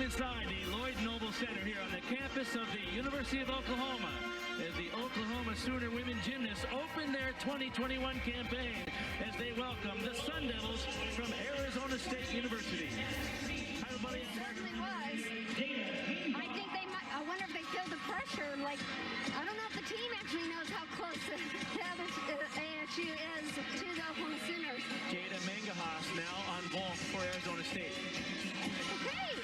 inside the Lloyd Noble Center here on the campus of the University of Oklahoma as the Oklahoma Sooner women gymnasts open their 2021 campaign as they welcome the Sun Devils from Arizona State University. Hi, everybody. It certainly was. I think they might, I wonder if they feel the pressure. Like, I don't know if the team actually knows how close the other ASU is to the Oklahoma Sooners. Jada Mangahas now on ball for Arizona State. Okay.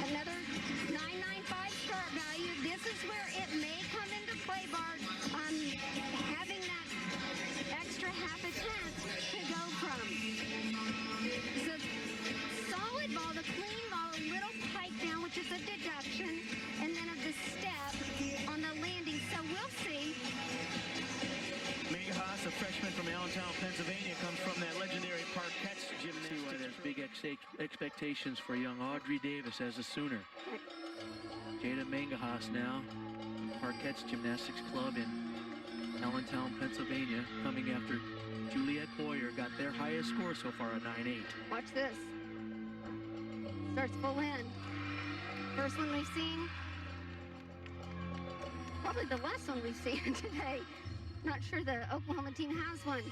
Another 995 start value. This is where it may come into play, Bart, on having that extra half a tenth to go from. The solid ball, the clean ball, a little pike down, which is a deduction, and then of the step on the landing. So we'll see. Mangahas, a freshman from Allentown, Pennsylvania, comes from that legendary Parkettes gymnasium. There's big expectations for young Audrey Davis as a Sooner. Jada Mangahas now, Parkettes Gymnastics Club in Allentown, Pennsylvania, coming after Juliet Boyer got their highest score so far, a 9.8. Watch this. Starts full in. First one we've seen. Probably the last one we've seen today. Not sure the Oklahoma team has one.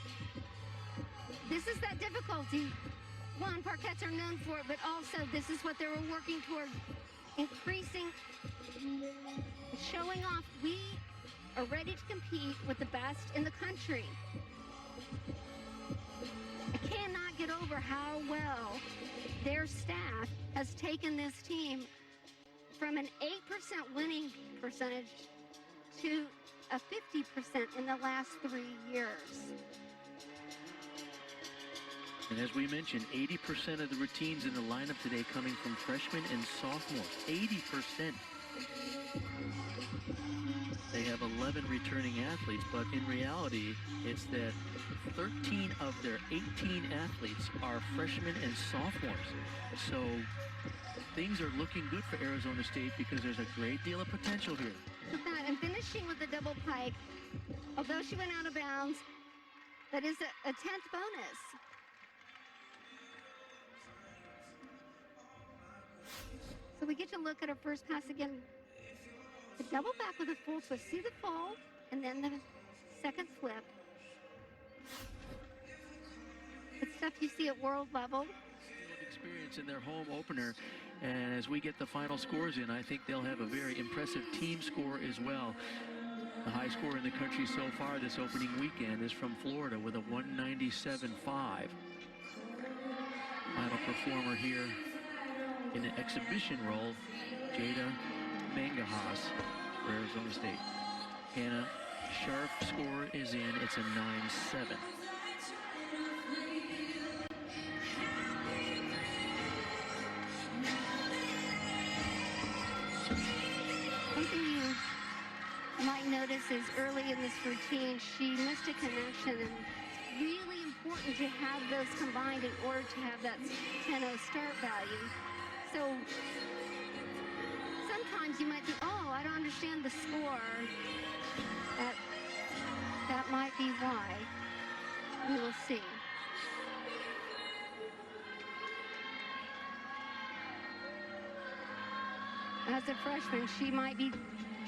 This is that difficulty. One, Parkettes are known for it, but also this is what they were working toward. Increasing, showing off we are ready to compete with the best in the country. I cannot get over how well their staff has taken this team from an 8% winning percentage to a 50% in the last 3 years. And as we mentioned, 80% of the routines in the lineup today coming from freshmen and sophomores. 80%. They have 11 returning athletes, but in reality, it's that 13 of their 18 athletes are freshmen and sophomores. So things are looking good for Arizona State because there's a great deal of potential here. Look at that, and finishing with a double pike. Although she went out of bounds, that is a 10th bonus. So we get to look at her first pass again. The double back with a full twist. See the fall, and then the second flip. It's stuff you see at world level. Experience in their home opener, and as we get the final scores in, I think they'll have a very impressive team score as well. The high score in the country so far this opening weekend is from Florida with a 197.5. Final performer here in the exhibition role, Jada Mangahas for Arizona State. Hannah, sharp score is in. It's a 9.7. Something you might notice is early in this routine, she missed a connection, and it's really important to have those combined in order to have that 10-0 start value. So sometimes you might think, oh, I don't understand the score. That might be why. We will see. As a freshman, she might be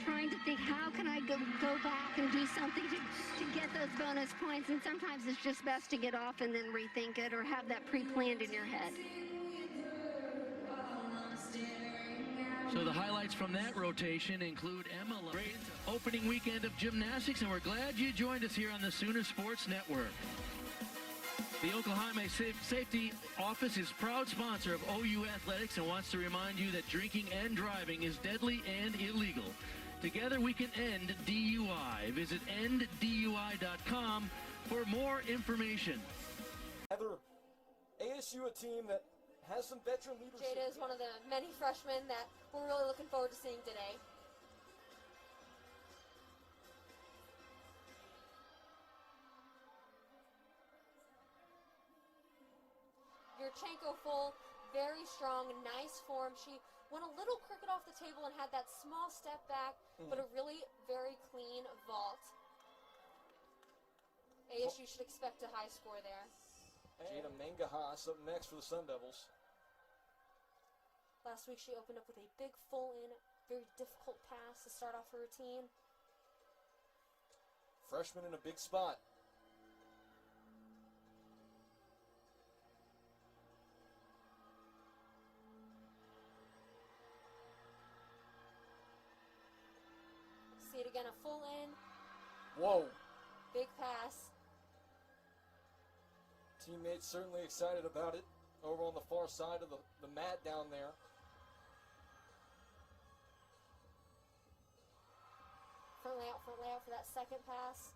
trying to think, how can I go back and do something to get those bonus points? And sometimes it's just best to get off and then rethink it or have that pre-planned in your head. So the highlights from that rotation include Emma. Great opening weekend of gymnastics, and we're glad you joined us here on the Sooner Sports Network. The Oklahoma Safety Office is proud sponsor of OU Athletics and wants to remind you that drinking and driving is deadly and illegal. Together we can end DUI. Visit enddui.com for more information. Heather, ASU, a team that has some veteran leadership. Jada is one of the many freshmen that we're really looking forward to seeing today. Yurchenko full, very strong, nice form. She went a little crooked off the table and had that small step back, but a really very clean vault. ASU should expect a high score there. Jada Mangahas up next for the Sun Devils. Last week she opened up with a big full in, very difficult pass to start off her routine. Freshman in a big spot. See it again, a full in. Whoa. Big pass. Teammates certainly excited about it over on the far side of the mat down there. Front layout for that second pass.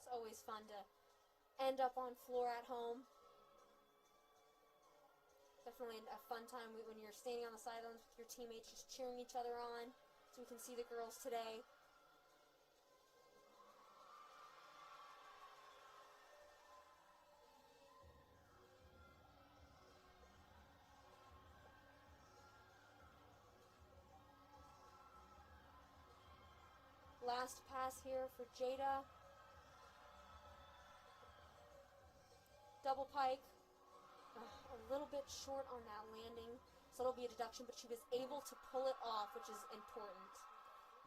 It's always fun to end up on floor at home. Definitely a fun time when you're standing on the sidelines with your teammates just cheering each other on. So we can see the girls today. Last pass here for Jada. Double pike. A little bit short on that landing, so it'll be a deduction, but she was able to pull it off, which is important.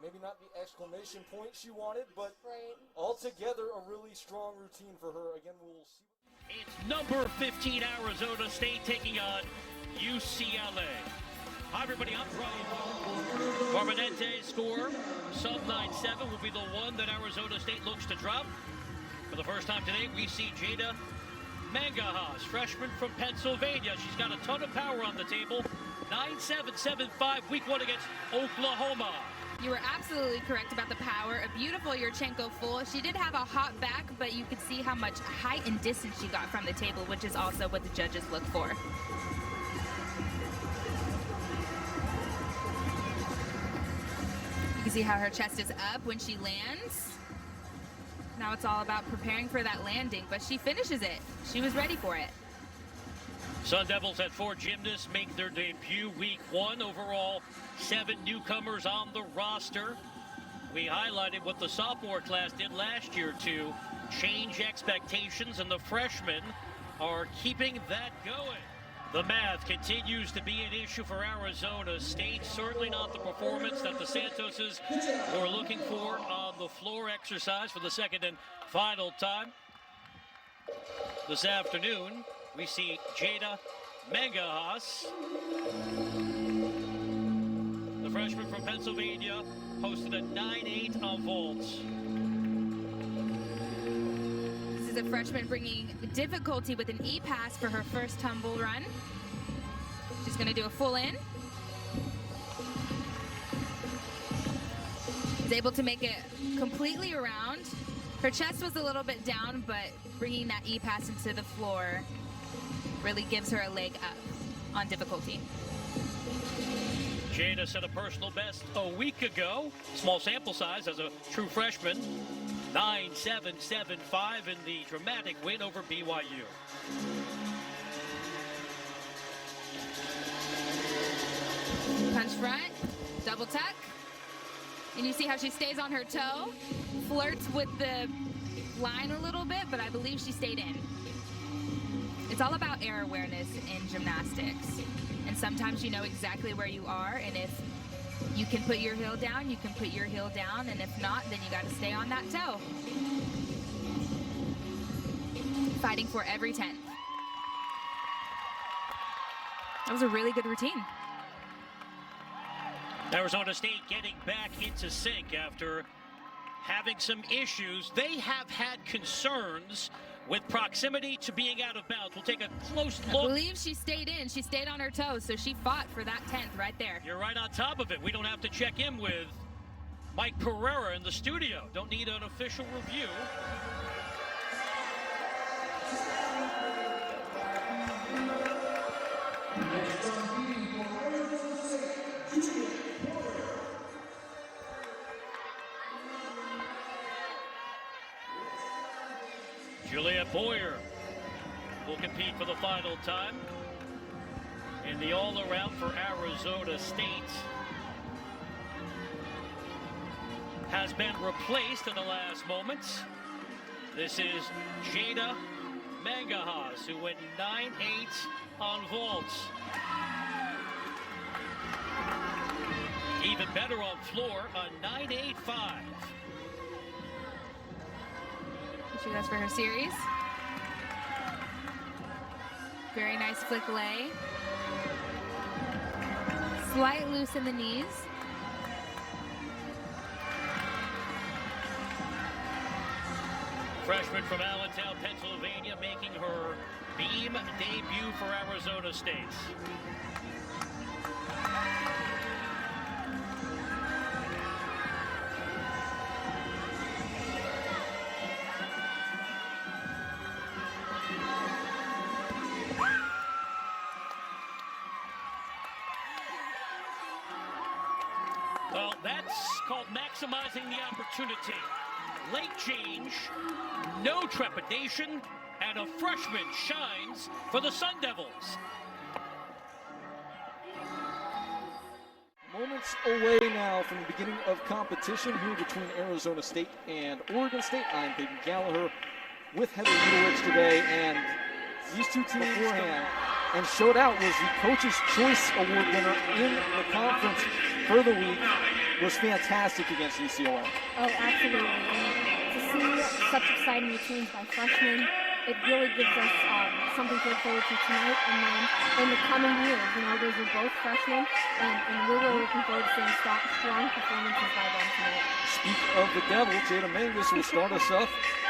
Maybe not the exclamation point she wanted, but right. Altogether a really strong routine for her. Again, we'll see. It's number 15 Arizona State taking on UCLA. Hi everybody, I'm Brian. Barbanente's score, sub 9-7, will be the one that Arizona State looks to drop. For the first time today, we see Jada Mangahas, freshman from Pennsylvania. She's got a ton of power on the table. 9-7, 7-5, week one against Oklahoma. You were absolutely correct about the power. A beautiful Yurchenko full. She did have a hot back, but you could see how much height and distance she got from the table, which is also what the judges look for. You can see how her chest is up when she lands. Now it's all about preparing for that landing, but she finishes it. She was ready for it. Sun Devils at 4 gymnasts make their debut week one. Overall, 7 newcomers on the roster. We highlighted what the sophomore class did last year to change expectations, and the freshmen are keeping that going. The math continues to be an issue for Arizona State. Certainly not the performance that the Santoses were looking for on the floor exercise for the second and final time. This afternoon, we see Jada Mangahas. The freshman from Pennsylvania posted a 9-8 on vaults. This is a freshman bringing difficulty with an E-pass for her first tumble run. She's going to do a full in. Is able to make it completely around. Her chest was a little bit down, but bringing that E-pass into the floor really gives her a leg up on difficulty. Jada set a personal best a week ago. Small sample size as a true freshman. 9-7, 7-5 in the dramatic win over BYU. Punch front, double tuck. And you see how she stays on her toe, flirts with the line a little bit, but I believe she stayed in. It's all about air awareness in gymnastics. And sometimes you know exactly where you are, and if you can put your heel down, you can put your heel down, and if not, then you got to stay on that toe. Fighting for every 10th. That was a really good routine. Arizona State getting back into sync after having some issues. They have had concerns with proximity to being out of bounds. We'll take a close look. I believe she stayed in. She stayed on her toes, so she fought for that 10th right there. You're right on top of it. We don't have to check in with Mike Pereira in the studio. Don't need an official review. Juliet Boyer will compete for the final time in the all-around for Arizona State. has been replaced in the last moments. This is Jada Mangahas, who went 9-8 on vaults. Even better on floor, a 9.85. She goes for her series. Very nice flick lay. Slight loose in the knees. Freshman from Allentown, Pennsylvania, making her beam debut for Arizona State. Well, that's called maximizing the opportunity. Late change, no trepidation, and a freshman shines for the Sun Devils. Moments away now from the beginning of competition here between Arizona State and Oregon State. I'm Peyton Gallagher with Heather Udowicz today, and these two teams beforehand and showed out was the Coach's Choice Award winner in the conference for the week. Was fantastic against UCLA. Oh, absolutely. And to see such exciting routines by freshmen, it really gives us something to look forward to tonight. And then in the coming years, those are both freshmen, and we're really looking forward to seeing strong performances by them tonight. Speak of the Devil, Jada Mangahas will start us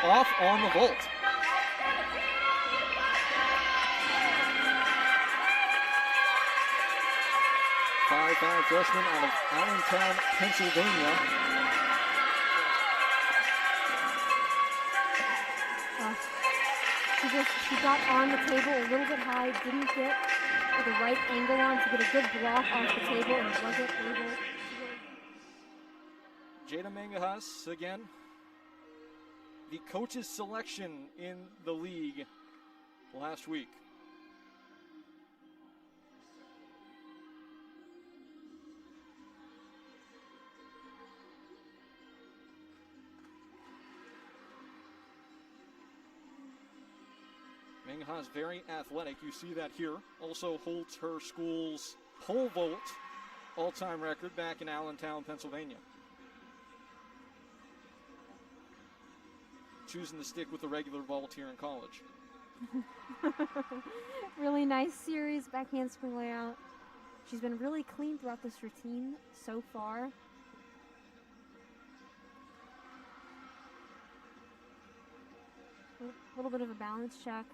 off on the vault. Five freshman out of Allentown, Pennsylvania. She got on the table a little bit high, didn't get the right angle on to get a good block off the table, and wasn't able to. Jada Mangahas, again, the coach's selection in the league last week. Mangahas very athletic. You see that here. Also holds her school's pole vault all-time record back in Allentown, Pennsylvania. Choosing to stick with the regular vault here in college. Really nice series, back handspring layout. She's been really clean throughout this routine so far. A little bit of a balance check.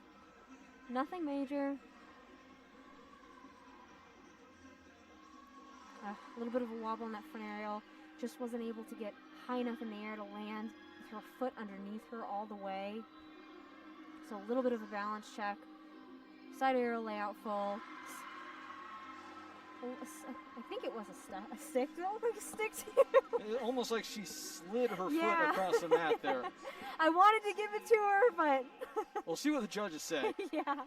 Nothing major. A little bit of a wobble in that front aerial. Just wasn't able to get high enough in the air to land with her foot underneath her all the way. So a little bit of a balance check. Side aerial layout full. I think it was a stick. Did it look like a stick to you? Almost like she slid her foot across the mat there. I wanted to give it to her, but... We'll see what the judges say. Yeah.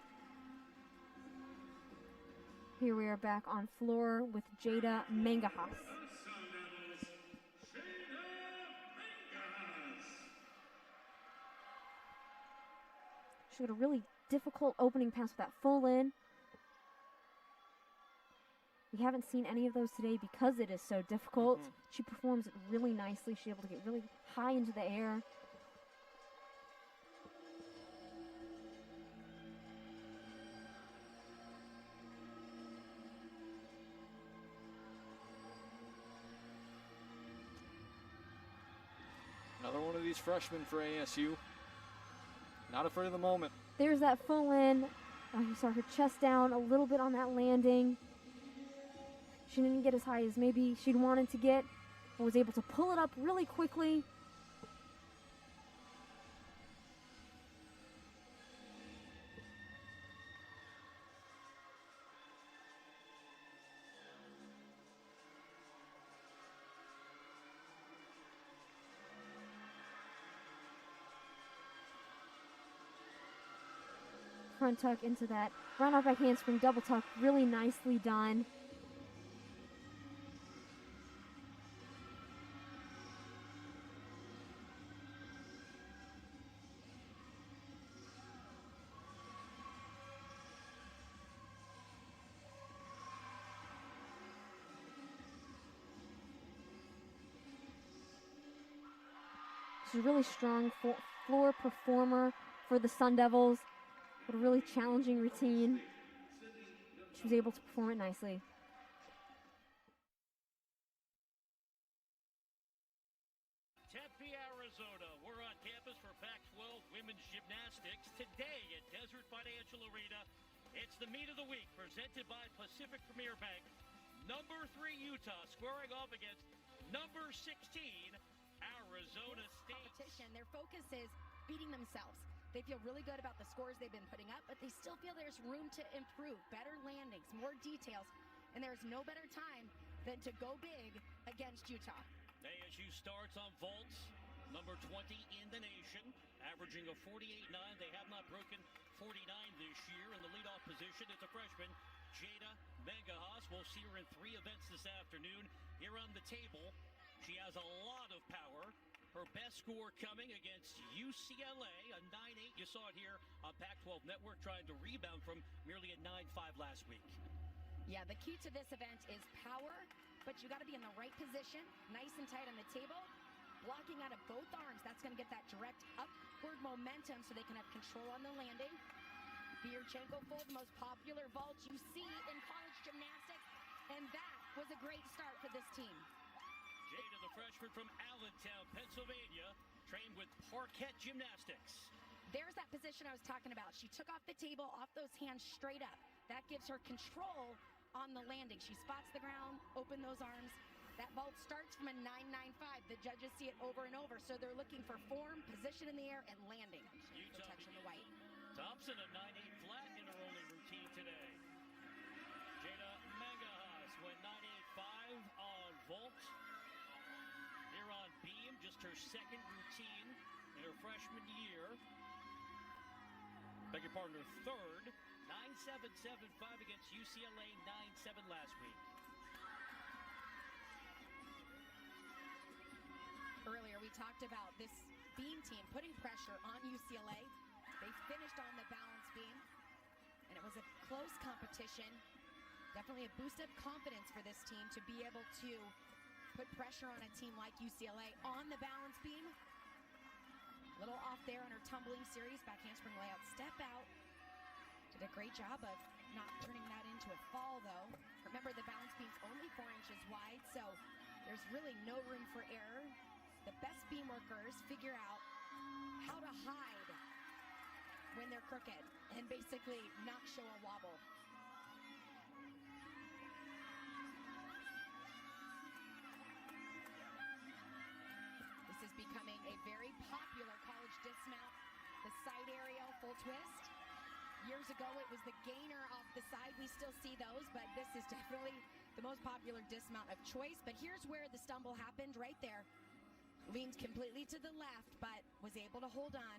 Here we are back on floor with Jada Mangahas. She got a really difficult opening pass with that full in. We haven't seen any of those today because it is so difficult. She performs it really nicely. She's able to get really high into the air. Another one of these freshmen for ASU. Not afraid of the moment. There's that full in. You saw her chest down a little bit on that landing. She didn't get as high as maybe she'd wanted to get, but was able to pull it up really quickly. Front tuck into that round off back handspring double tuck, really nicely done. She's a really strong floor performer for the Sun Devils. With a really challenging routine. She was able to perform it nicely. Tempe, Arizona. We're on campus for Pac-12 women's gymnastics today at Desert Financial Arena. It's the meet of the week presented by Pacific Premier Bank. Number 3 Utah squaring off against number 16 Arizona State. Competition. Their focus is beating themselves. They feel really good about the scores they've been putting up, but they still feel there's room to improve, better landings, more details, and there's no better time than to go big against Utah. ASU starts on vaults, number 20 in the nation, averaging a 48.9. They have not broken 49 this year. In the leadoff position, it's a freshman, Jada Mangahas. We'll see her in 3 events this afternoon. Here on the table, she has a lot of power. Her best score coming against UCLA, a 9.8. You saw it here on Pac-12 Network, trying to rebound from merely a 9.5 last week. Yeah, the key to this event is power, but you got to be in the right position, nice and tight on the table, blocking out of both arms. That's going to get that direct upward momentum so they can have control on the landing. Bierchenko full, the most popular vault you see in college gymnastics, and that was a great start for this team. Jada, the freshman from Allentown, Pennsylvania, trained with Parquet Gymnastics. There's that position I was talking about. She took off the table, off those hands straight up. That gives her control on the landing. She spots the ground, open those arms. That vault starts from a 9.95. The judges see it over and over, so they're looking for form, position in the air, and landing. Utah Touching the white. Thompson, a 9.8 flat in her only routine today. Jada Mangahas went 9.85 on vault. Here on beam, just her second routine in her freshman year. Beg your pardon, her third. 9.775 against UCLA, 9.7 last week. Earlier, we talked about this beam team putting pressure on UCLA. They finished on the balance beam, and it was a close competition. Definitely a boost of confidence for this team to be able to put pressure on a team like UCLA on the balance beam. A little off there on her tumbling series, back handspring layout, step out. Did a great job of not turning that into a fall, though. Remember, the balance beam's only 4 inches wide, so there's really no room for error. The best beam workers figure out how to hide when they're crooked and basically not show a wobble. This is becoming a very popular college dismount. The side aerial full twist. Years ago, it was the gainer off the side. We still see those, but this is definitely the most popular dismount of choice. But here's where the stumble happened right there. Leaned completely to the left, but was able to hold on.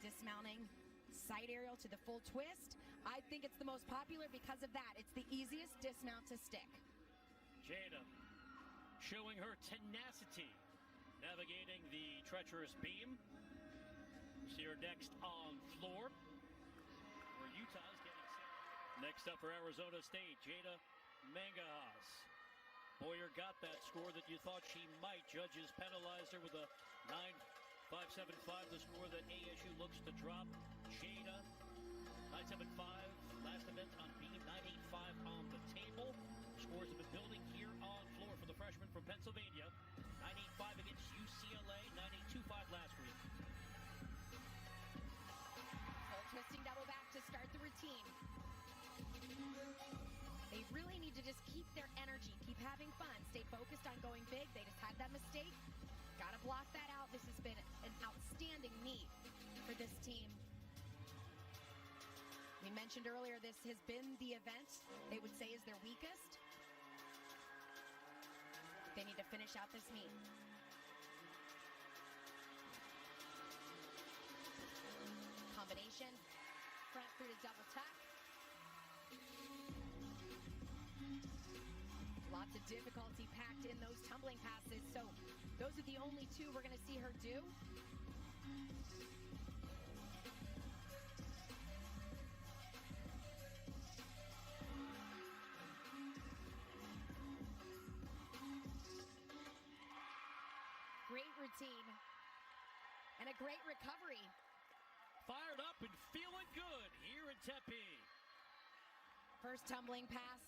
Dismounting, side aerial to the full twist. I think it's the most popular because of that. It's the easiest dismount to stick. Jada showing her tenacity, navigating the treacherous beam. See her next on floor, where Utah's getting set. Next up for Arizona State, Jada Mangahas. Boyer got that score that you thought she might. Judges penalized her with a 9.575, the score that ASU looks to drop. Jada, 9.75, last event on beam, 9.85 on the table. Scores have been building here on floor for the freshman from Pennsylvania. 9.85 against UCLA, 9.825 last week. Full twisting double back to start the routine. They really need to just keep their energy, keep having fun, stay focused on going big. They just had that mistake. Got to block that out. This has been an outstanding meet for this team. We mentioned earlier this has been the event they would say is their weakest. They need to finish out this meet. Combination, front through to double tuck. Lots of difficulty packed in those tumbling passes, so those are the only two we're going to see her do. Great routine. And a great recovery. Fired up and feeling good here in Tempe. First tumbling pass.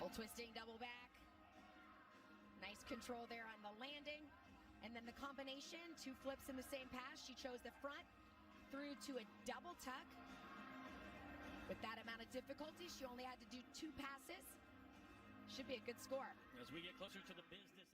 Full twisting double back. Nice control there on the landing. And then the combination, 2 flips in the same pass. She chose the front through to a double tuck. With that amount of difficulty, she only had to do 2 passes. Should be a good score. As we get closer to the business end.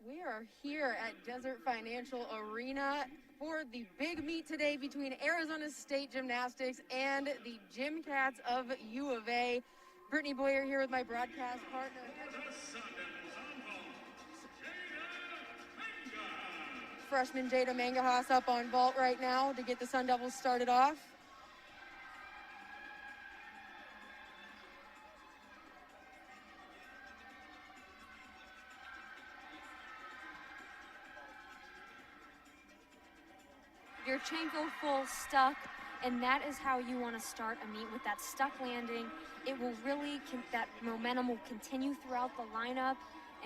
We are here at Desert Financial Arena for the big meet today between Arizona State Gymnastics and the Gym Cats of U of A. Brittany Boyer here with my broadcast partner. Freshman Jada Mangahas up on vault right now to get the Sun Devils started off. Your Chanko full stuck, and that is how you want to start a meet with that stuck landing. It will really, that momentum will continue throughout the lineup,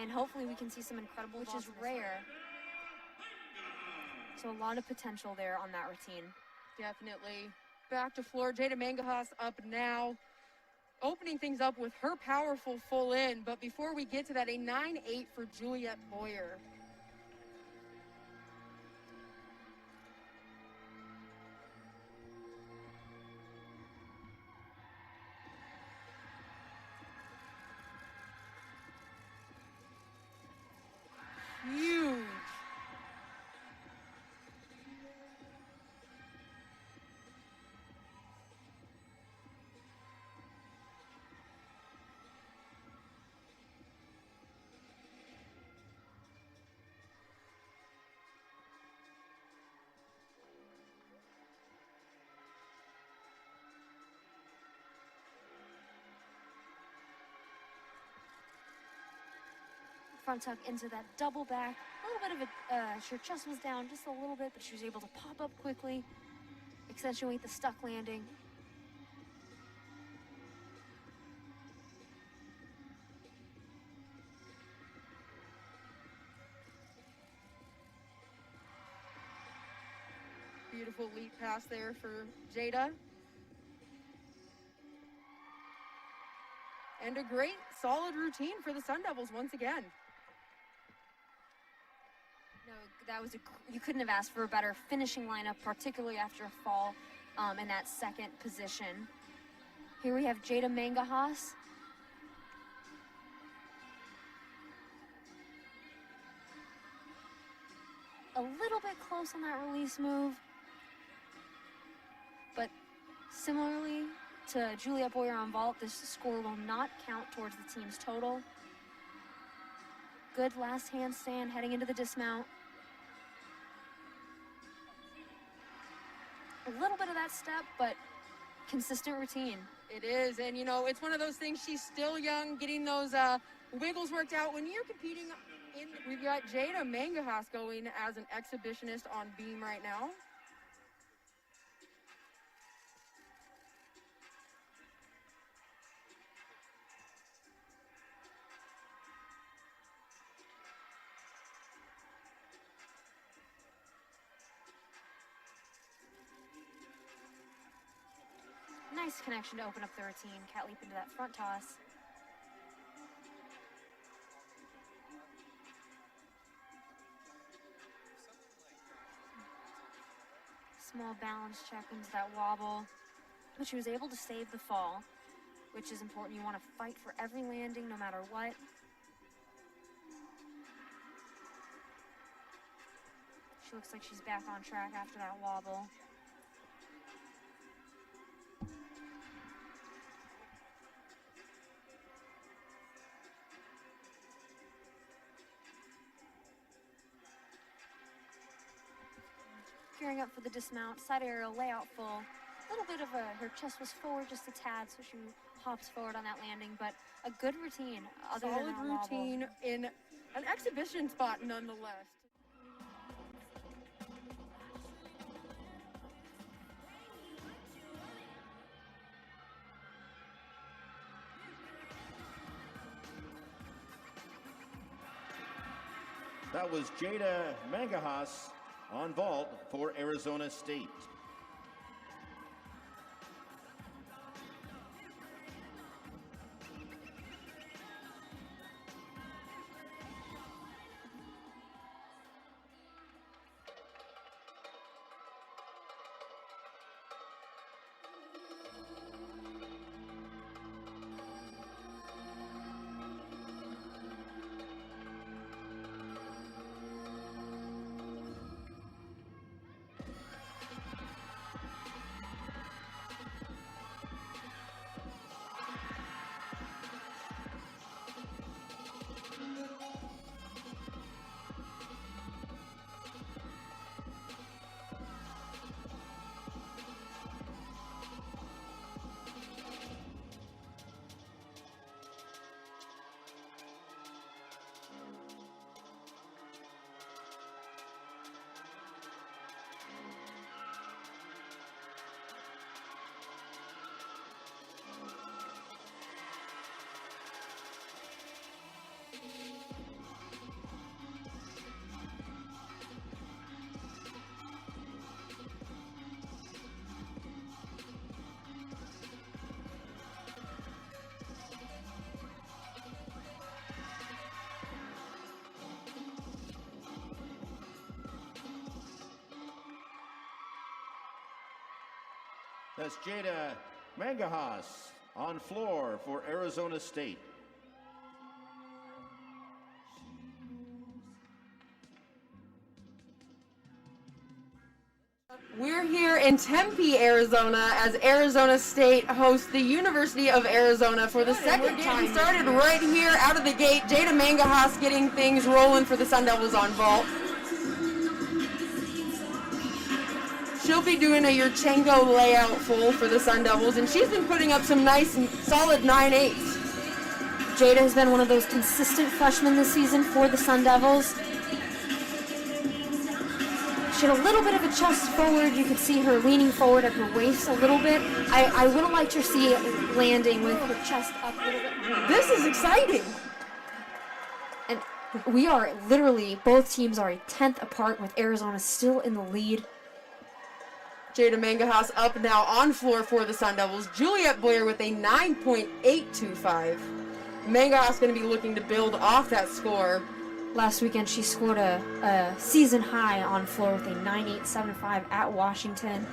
and hopefully we can see some incredible, which is rare. So a lot of potential there on that routine. Definitely. Back to floor, Jada Mangahas up now, opening things up with her powerful full in. But before we get to that, a 9-8 for Juliet Boyer. front tuck into that double back. A little bit of her chest was down just a little bit, but she was able to pop up quickly, accentuate the stuck landing. Beautiful leap pass there for Jada. And a great, solid routine for the Sun Devils once again. No, that was you couldn't have asked for a better finishing lineup, particularly after a fall in that second position. Here we have Jada Mangahas. A little bit close on that release move, but similarly to Juliet Boyer on vault, this score will not count towards the team's total. Good last handstand heading into the dismount. A little bit of that step, but consistent routine. It is, and you know, it's one of those things, she's still young, getting those wiggles worked out. When you're competing we've got Jada Mangahas going as an exhibitionist on beam right now. Nice connection to open up the routine. Cat leap into that front toss. Small balance check into that wobble, but she was able to save the fall, which is important. You want to fight for every landing no matter what. She looks like she's back on track after that wobble. Gearing up for the dismount, side aerial layout full. A little bit of her chest was forward just a tad, so she hops forward on that landing, but a good routine. Solid routine in an exhibition spot nonetheless. That was Jada Mangahas on vault for Arizona State. That's Jada Mangahas on floor for Arizona State. We're here in Tempe, Arizona, as Arizona State hosts the University of Arizona for the second time. Started right here out of the gate. Jada Mangahas getting things rolling for the Sun Devils on vault. She'll be doing a Yurchenko layout full for the Sun Devils, and she's been putting up some nice and solid 9.8s. Jada has been one of those consistent freshmen this season for the Sun Devils. She had a little bit of a chest forward. You could see her leaning forward at her waist a little bit. I would have liked her to see it landing with her chest up a little bit. This is exciting. And we are literally, both teams are a 10th apart with Arizona still in the lead. Jada Mangahas up now on floor for the Sun Devils. Juliet Boyer with a 9.825. Mangahas going to be looking to build off that score. Last weekend, she scored a season high on floor with a 9.875 at Washington.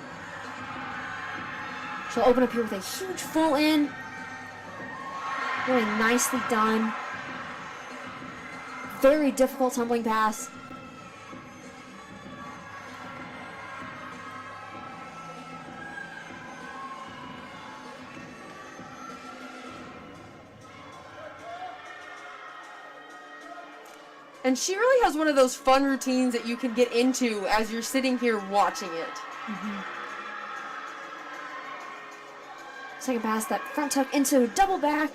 She'll open up here with a huge full in. Really nicely done. Very difficult tumbling pass. And she really has one of those fun routines that you can get into as you're sitting here watching it. Second pass, that front tuck into double back.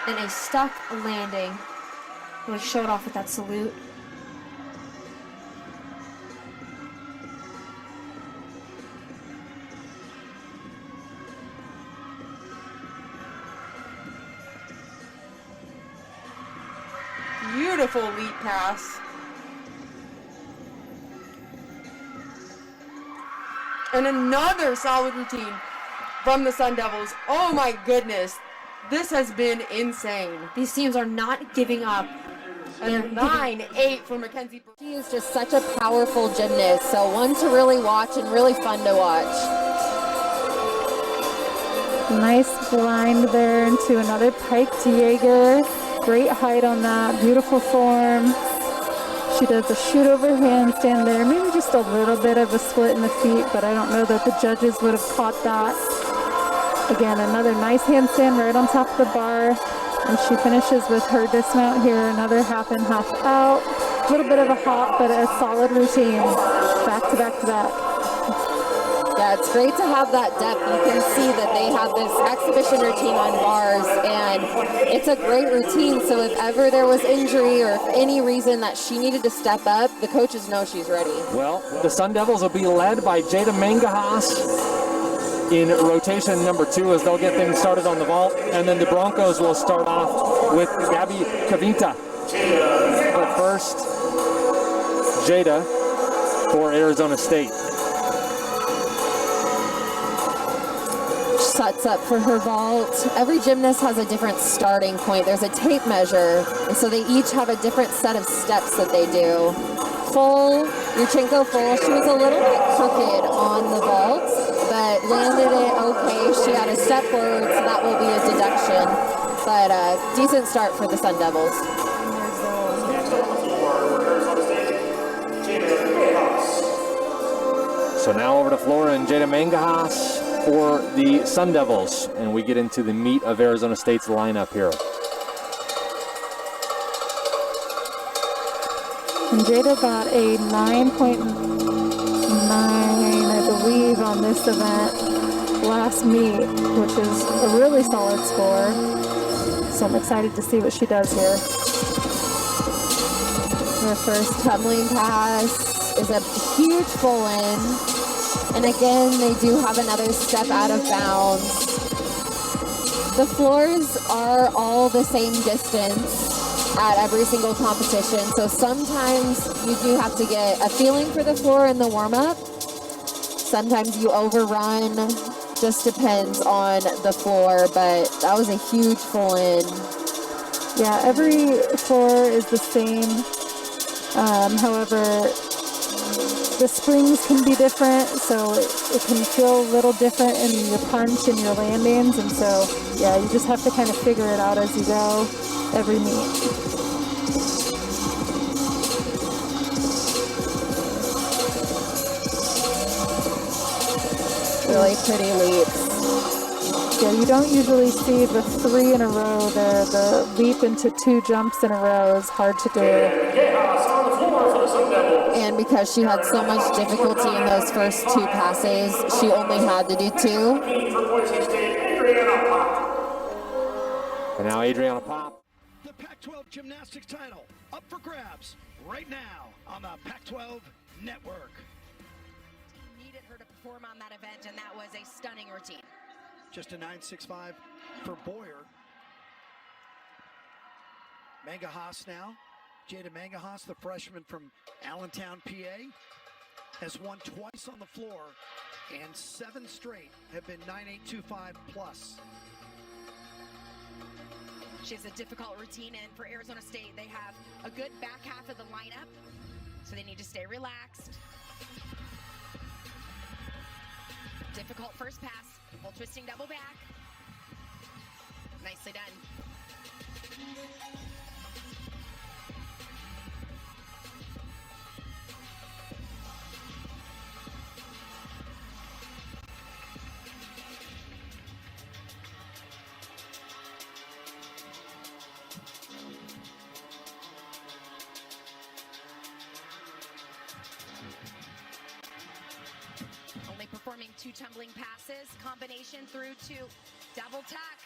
And a stuck landing. Really showed off with that salute. Beautiful lead pass. And another solid routine from the Sun Devils. Oh my goodness. This has been insane. These teams are not giving up. And 9-8 for Mackenzie. She is just such a powerful gymnast, so one to really watch and really fun to watch. Nice blind there into another piked Jaeger. Great height on that, beautiful form. She does a shoot over handstand there, maybe just a little bit of a split in the feet, but I don't know that the judges would have caught that. Again, another nice handstand right on top of the bar, and she finishes with her dismount here, another half in, half out. A little bit of a hop, but a solid routine, back to back to back. Yeah, it's great to have that depth. You can see that they have this exhibition routine on bars, and it's a great routine. So if ever there was injury or if any reason that she needed to step up, the coaches know she's ready. Well, the Sun Devils will be led by Jada Mangahas in rotation number 2 as they'll get things started on the vault. And then the Broncos will start off with Gabby Kavita. But first, Jada for Arizona State. Sets up for her vault. Every gymnast has a different starting point. There's a tape measure, and so they each have a different set of steps that they do. Full, Yurchenko full. She was a little bit crooked on the vault, but landed it okay. She had a step forward, so that will be a deduction. But decent start for the Sun Devils. So now over to Flora and Jada Mangahas for the Sun Devils, and we get into the meat of Arizona State's lineup here. And Jada got a 9.9, I believe, on this event last meet, which is a really solid score. So I'm excited to see what she does here. Her first tumbling pass is a huge full in. And again, they do have another step out of bounds. The floors are all the same distance at every single competition. So sometimes you do have to get a feeling for the floor in the warm-up. Sometimes you overrun. Just depends on the floor, but that was a huge full in. Yeah, every floor is the same. However, the springs can be different, so it can feel a little different in your punch and your landings, and so, yeah, you just have to kind of figure it out as you go every meet. Really pretty leaps. Yeah, you don't usually see the 3 in a row there. The leap into 2 jumps in a row is hard to do. And because she had so much difficulty in those first 2 passes, she only had to do 2. And now Adriana Pop. The Pac-12 gymnastics title up for grabs right now on the Pac-12 Network. Needed her to perform on that event, and that was a stunning routine. Just a 9.65 for Boyer. Mangahas now. Jada Mangahas, the freshman from Allentown, PA, has won twice on the floor, and 7 straight have been 9.825 plus. She has a difficult routine, and for Arizona State, they have a good back half of the lineup, so they need to stay relaxed. Difficult first pass, full twisting double back. Nicely done. Only performing 2 tumbling passes, combination through to double tack.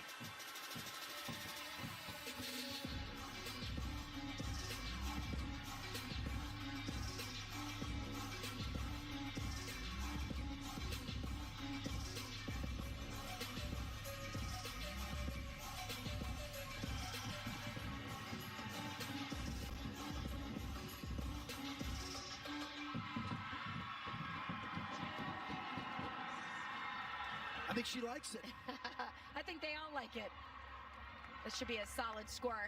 I think she likes it. I think they all like it. This should be a solid score.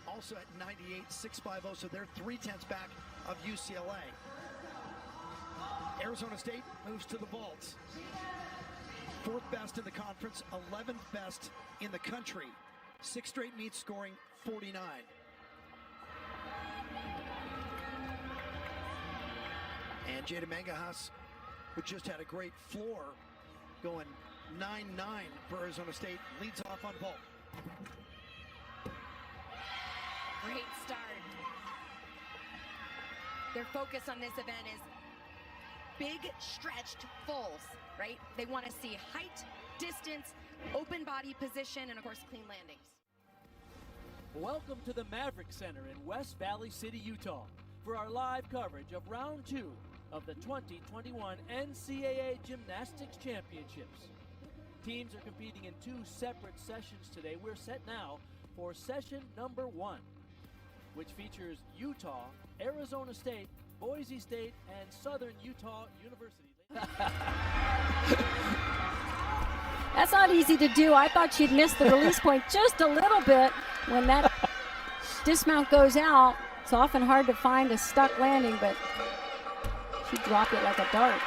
Also at 98.650, so they're 0.3 back of UCLA. Arizona State moves to the vaults. 4th best in the conference, 11th best in the country. 6 straight meets scoring 49. And Jada Mangahas, who just had a great floor, going 9-9 for Arizona State, leads off on vault. Great start. Their focus on this event is big stretched fulls, right? They want to see height, distance, open body position, and of course clean landings. Welcome to the Maverick Center in West Valley City, Utah, for our live coverage of Round 2 of the 2021 NCAA Gymnastics Championships. Teams are competing in 2 separate sessions today. We're set now for session number 1, which features Utah, Arizona State, Boise State, and Southern Utah University. That's not easy to do. I thought she'd missed the release point just a little bit. When that dismount goes out, it's often hard to find a stuck landing, but she dropped it like a dart.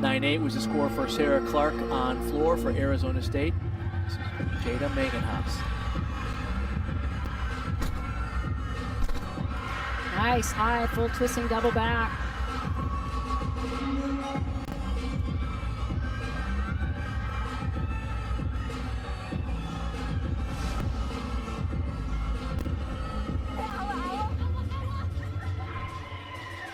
9-8 was the score for Sarah Clark on floor for Arizona State. This is Jada Mangahas. Nice high, full twisting double back.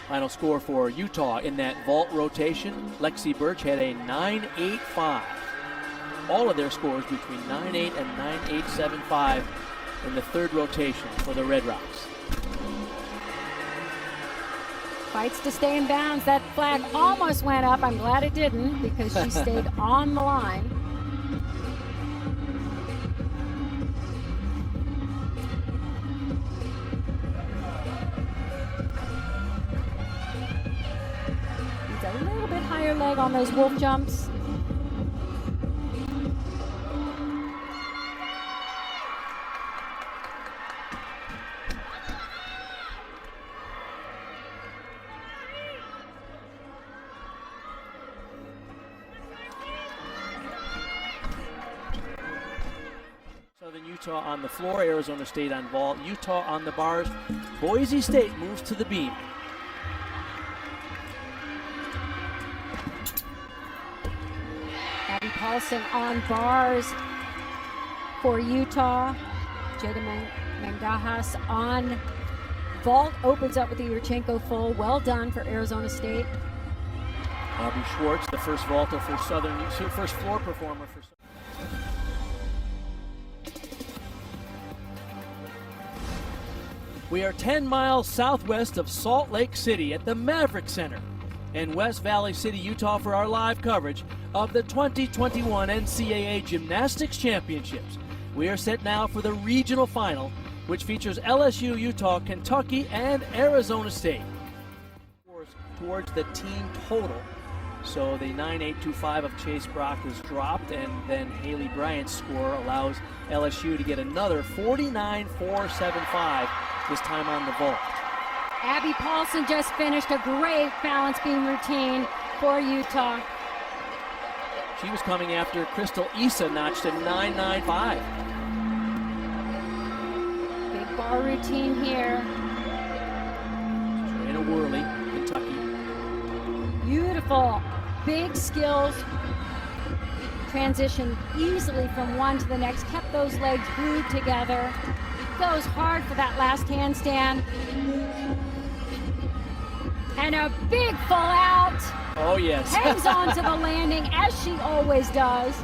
Final score for Utah in that vault rotation. Lexi Birch had a 9.85. All of their scores between 9.8 and 9.875 in the 3rd rotation for the Red Rocks. Fights to stay in bounds. That flag almost went up. I'm glad it didn't because she stayed on the line. A little bit higher leg on those wolf jumps. Southern Utah on the floor, Arizona State on vault, Utah on the bars. Boise State moves to the beam. Paulson on bars for Utah. Jada Mangahas on vault opens up with the Yurchenko full. Well done for Arizona State. Abby Schwartz, the first vaulter for first floor performer for We are 10 miles southwest of Salt Lake City at the Maverick Center in West Valley City, Utah for our live coverage of the 2021 NCAA Gymnastics Championships. We are set now for the regional final, which features LSU, Utah, Kentucky, and Arizona State. Towards the team total. So the 9.825 of Chase Brock is dropped, and then Haley Bryant's score allows LSU to get another 49.475, this time on the vault. Abby Paulson just finished a great balance beam routine for Utah. She was coming after Crystal Issa, notched a 9.95. Big bar routine here. Jada Worley, Kentucky. Beautiful, big skills. Transitioned easily from one to the next, kept those legs glued together. Goes hard for that last handstand. And a big full out. Oh, yes. Hangs on to the landing, as she always does.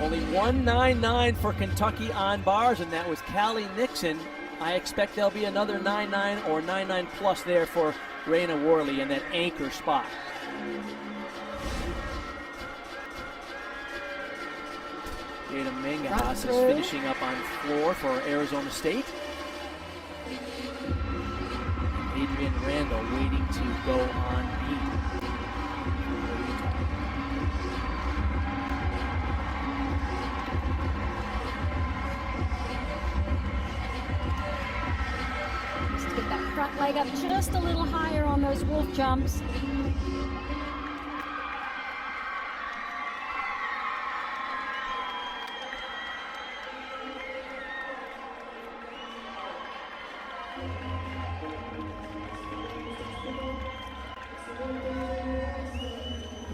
Only 1.99 for Kentucky on bars, and that was Callie Nixon. I expect there'll be another 9.9 or 9.9 plus there for Raina Worley in that anchor spot. Jada Mangahas is finishing up on floor for Arizona State. Adrian Randall waiting to go on beat. Just to get that front leg up just a little higher on those wolf jumps.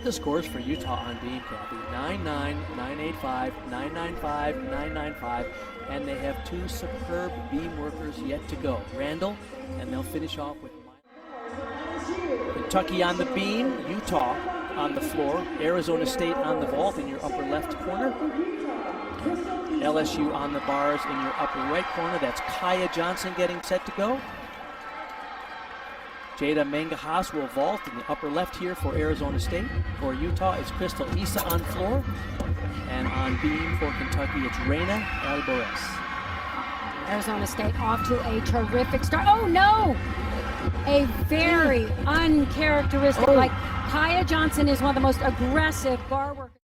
The scores for Utah on beam, Kathy: 9.9, 9.85, 9.95, 9.95, and they have two superb beam workers yet to go. Randall, and they'll finish off with Kentucky on the beam, Utah on the floor, Arizona State on the vault in your upper left corner, LSU on the bars in your upper right corner. That's Kaya Johnson getting set to go. Jada Mangahas will vault in the upper left here for Arizona State. For Utah, it's Crystal Issa on floor. And on beam for Kentucky, it's Raina Alvarez. Arizona State off to a terrific start. Oh, no! A very uncharacteristic, like Kaya Johnson is one of the most aggressive bar workers.